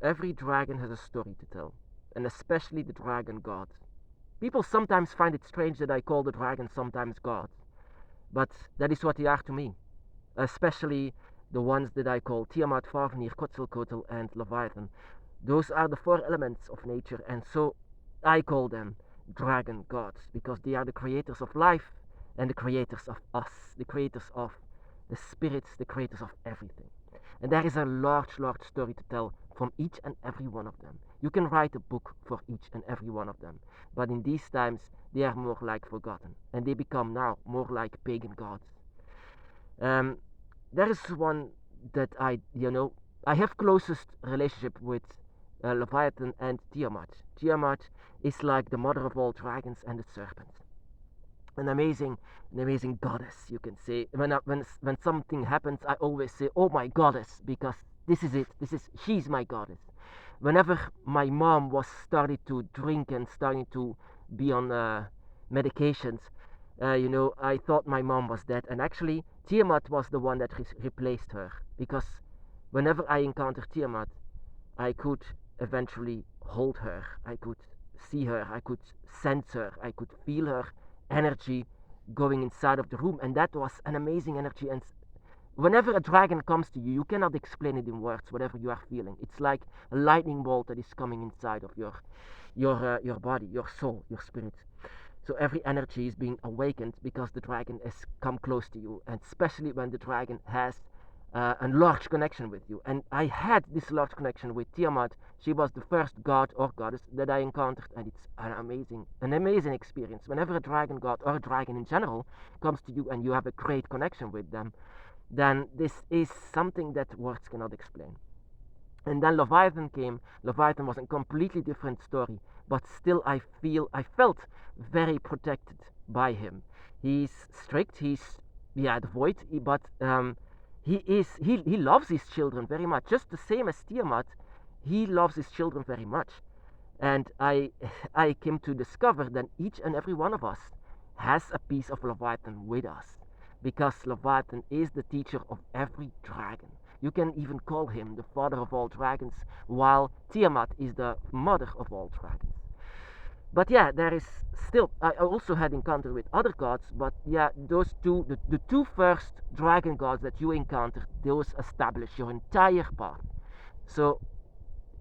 Every dragon has a story to tell, and especially the dragon god. People sometimes find it strange that I call the dragon sometimes god, but that is what they are to me, especially the ones that I call Tiamat, Fafnir, Quetzalcoatl, and Leviathan. Those are the four elements of nature, and so I call them dragon gods because they are the creators of life and the creators of us, the creators of the spirits, the creators of everything. And there is a large, large story to tell from each and every one of them. You can write a book for each and every one of them, but in these times they are more like forgotten, and they become now more like pagan gods. Um, there is one that I have closest relationship with Leviathan and Tiamat. Tiamat is like the mother of all dragons and the serpent. An amazing, an amazing goddess, you can say. When something happens, I always say, "Oh my goddess," because this is it. She's my goddess. Whenever my mom was starting to drink and starting to be on medications, I thought my mom was dead, and actually Tiamat was the one that replaced her because whenever I encountered Tiamat, I could eventually hold her. I could see her. I could sense her. I could feel her energy going inside of the room, and that was an amazing energy. And whenever a dragon comes to you, you cannot explain it in words. Whatever you are feeling, it's like a lightning bolt that is coming inside of your body, your soul, your spirit. So every energy is being awakened because the dragon has come close to you, and especially when the dragon has a large connection with you. And I had this large connection with Tiamat. She was the first god or goddess that I encountered, and it's an amazing experience. Whenever a dragon god or a dragon in general comes to you and you have a great connection with them, then this is something that words cannot explain. And then Leviathan came. Leviathan was a completely different story, but still I felt very protected by him. He's strict. He's the void, but he loves his children very much, just the same as Tiamat. He loves his children very much, and I came to discover that each and every one of us has a piece of Leviathan with us, because Leviathan is the teacher of every dragon. You can even call him the father of all dragons, while Tiamat is the mother of all dragons. But yeah, there is still. I also had encounter with other gods, but yeah, those two, the two first dragon gods that you encounter, those establish your entire path. So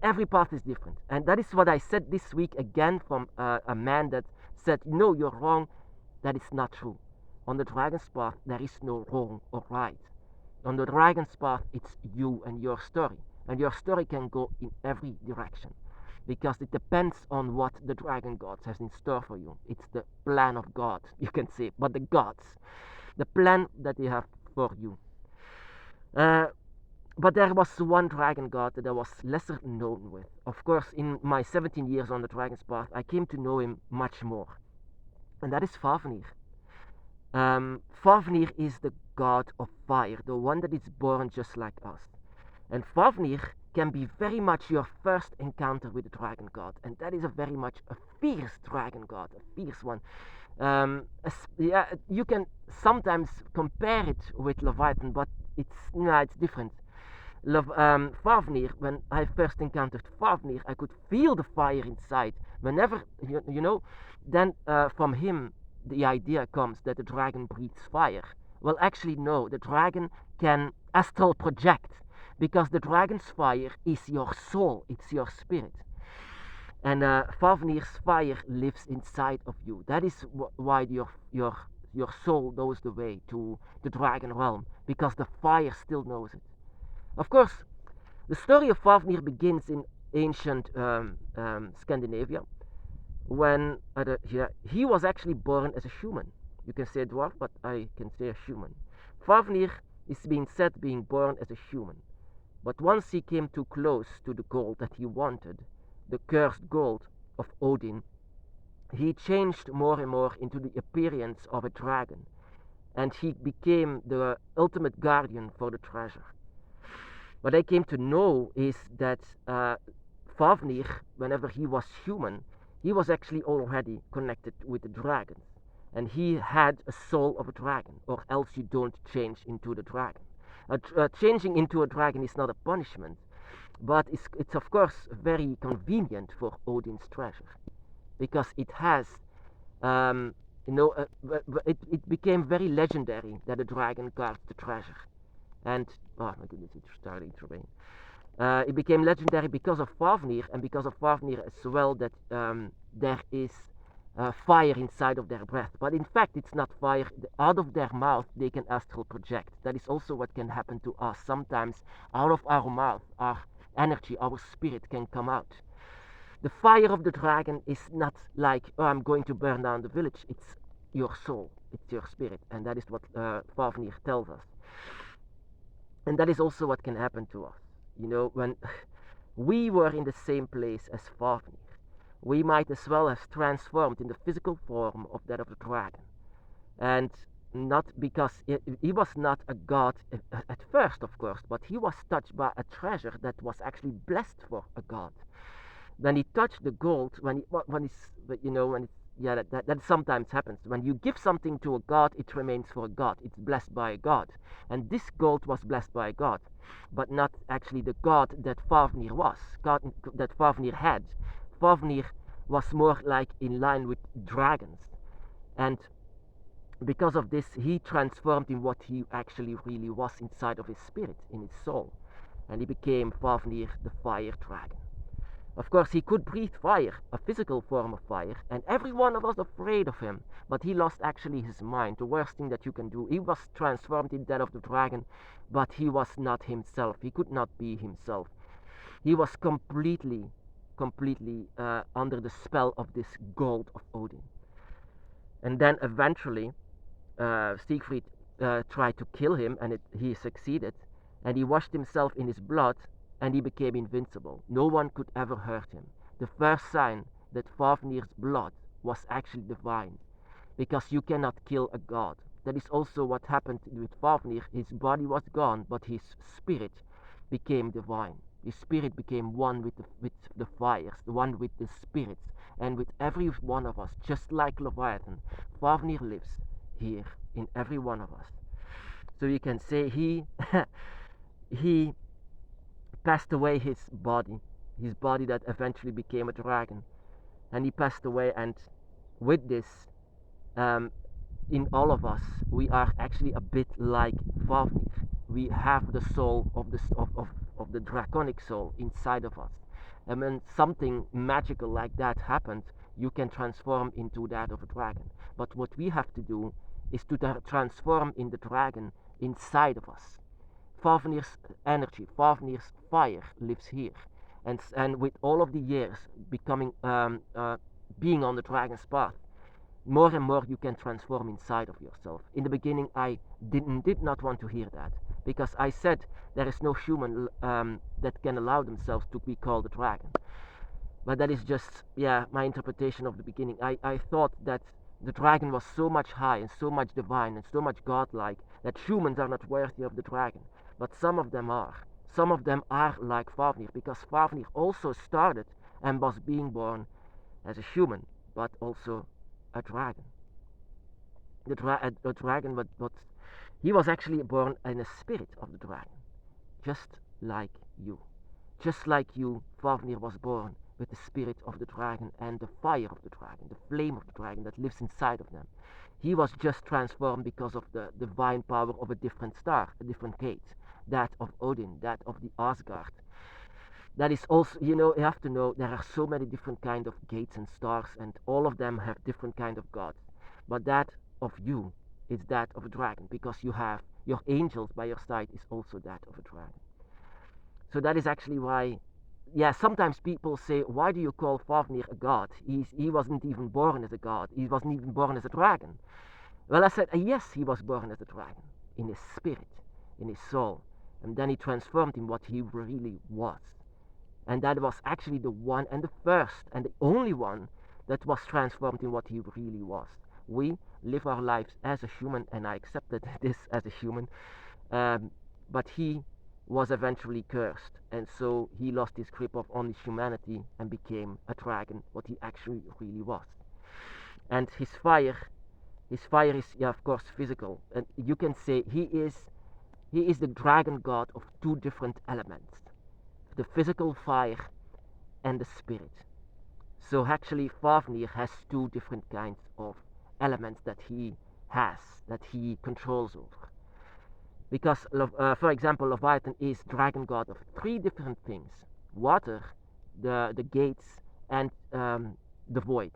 every path is different, and that is what I said this week again from a man that said, "No, you're wrong." That is not true. On the dragon's path, there is no wrong or right. On the dragon's path, it's you and your story, and your story can go in every direction because it depends on what the dragon gods has in store for you. It's the plan of God, you can say, but the gods, the plan that they have for you. Uh, but there was one dragon god that I was lesser known with. Of course, in my 17 years on the dragon's path, I came to know him much more, and that is Fafnir. Fafnir is the god of fire, the one that is born just like us. And Fafnir can be very much your first encounter with the dragon god, and that is a very much a fierce dragon god, a fierce one. Yeah, you can sometimes compare it with Leviathan, but it's different. Fafnir, when I first encountered Fafnir, I could feel the fire inside. Whenever then from him the idea comes that the dragon breathes fire. Well, actually, no. The dragon can astral project because the dragon's fire is your soul, it's your spirit. And Fafnir's fire lives inside of you. That is why your soul knows the way to the dragon realm, because the fire still knows it. Of course, the story of Fafnir begins in ancient Scandinavia, when he was actually born as a human. You can say a dwarf, but I can say a human. Fafnir is being said being born as a human. But once he came too close to the gold that he wanted, the cursed gold of Odin, he changed more and more into the appearance of a dragon, and he became the ultimate guardian for the treasure. What I came to know is that Fafnir, whenever he was human, he was actually already connected with the dragons, and he had a soul of a dragon, or else you don't change into the dragon. Changing into a dragon is not a punishment, But it's of course very convenient for Odin's treasure because it has, um, it became very legendary that a dragon guards the treasure. And, oh my goodness, it's starting to rain. It became legendary because of Fafnir, and because of Fafnir as well, that there is fire inside of their breath. But in fact, it's not fire. Out of their mouth, they can astral project. That is also what can happen to us. Sometimes, out of our mouth, our energy, our spirit can come out. The fire of the dragon is not like, oh, I'm going to burn down the village. It's your soul, it's your spirit, and that is what Fafnir tells us. And that is also what can happen to us. When we were in the same place as Fafnir, we might as well have transformed in the physical form of that of the dragon. And not because he was not a god at first, of course, but he was touched by a treasure that was actually blessed for a god. When he touched the gold, when it's, yeah, that sometimes happens. When you give something to a god, it remains for a god. It's blessed by a god. And this gold was blessed by a god, but not actually the god that Fafnir was, god that Fafnir had. Fafnir was more like in line with dragons. And because of this, he transformed in what he actually really was inside of his spirit, in his soul. And he became Fafnir, the fire dragon. Of course, he could breathe fire, a physical form of fire, and every one of us afraid of him. But he lost actually his mind, the worst thing that you can do. He was transformed in that of the dragon, but he was not himself. He could not be himself. He was completely under the spell of this gold of Odin. And then eventually, Siegfried tried to kill him, and he succeeded. And he washed himself in his blood, and he became invincible. No one could ever hurt him. The first sign that Fafnir's blood was actually divine, because you cannot kill a god. That is also what happened with Fafnir. His body was gone, but his spirit became divine. His spirit became one with the fires, the one with the spirits, and with every one of us, just like Leviathan. Fafnir lives here in every one of us. So you can say he he passed away his body that eventually became a dragon, and he passed away. And with this, in all of us, we are actually a bit like Fafnir. We have the soul of the draconic soul inside of us, and when something magical like that happens, you can transform into that of a dragon. But what we have to do is to transform in the dragon inside of us. Fafnir's energy, Fafnir's fire lives here, and with all of the years becoming being on the dragon's path, more and more you can transform inside of yourself. In the beginning, I did not want to hear that, because I said there is no human that can allow themselves to be called a dragon. But that is just, yeah, my interpretation of the beginning. I thought that the dragon was so much high and so much divine and so much godlike that humans are not worthy of the dragon. But some of them are. Some of them are like Fafnir, because Fafnir also started and was being born as a human, but also a dragon. A dragon, but he was actually born in a spirit of the dragon, just like you. Just like you, Fafnir was born with the spirit of the dragon and the fire of the dragon, the flame of the dragon that lives inside of them. He was just transformed because of the divine power of a different star, a different gate, that of Odin, that of the Asgard. That is also, you have to know there are so many different kind of gates and stars, and all of them have different kind of gods. But that of you is that of a dragon, because you have your angels by your side is also that of a dragon. So that is actually why, yeah, sometimes people say, why do you call Fafnir a god? He wasn't even born as a god. He wasn't even born as a dragon. Well, I said, yes, he was born as a dragon, in his spirit, in his soul. And then he transformed in what he really was. And that was actually the one and the first and the only one that was transformed in what he really was. We live our lives as a human, and I accepted this as a human. But he was eventually cursed, and so he lost his grip on his humanity and became a dragon, what he actually really was. And his fire is, yeah, of course, physical. And you can say he is the dragon god of two different elements. the physical fire and the spirit. So actually Fafnir has two different kinds of elements that he controls over. Because, for example, Leviathan is dragon god of three different things: water, the gates, and the void.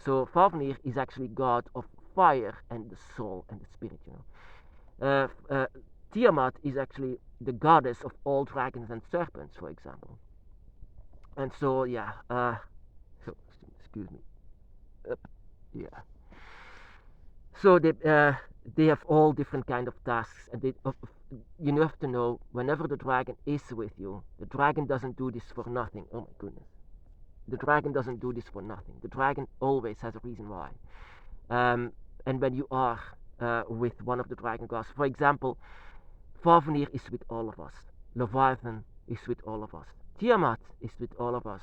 So Fafnir is actually god of fire and the soul and the spirit. Tiamat is actually the goddess of all dragons and serpents, for example. And so yeah, so excuse me. Yeah. So they have all different kind of tasks, and you have to know whenever the dragon is with you, the dragon doesn't do this for nothing. Oh my goodness, the dragon doesn't do this for nothing. The dragon always has a reason why. And when you are with one of the dragon gods, for example, Fafnir is with all of us, Leviathan is with all of us, Tiamat is with all of us,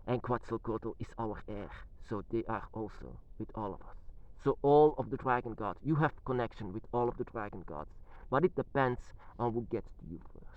and Quetzalcoatl is our heir, so they are also with all of us. So all of the dragon gods, you have connection with all of the dragon gods, but it depends on who gets to you first.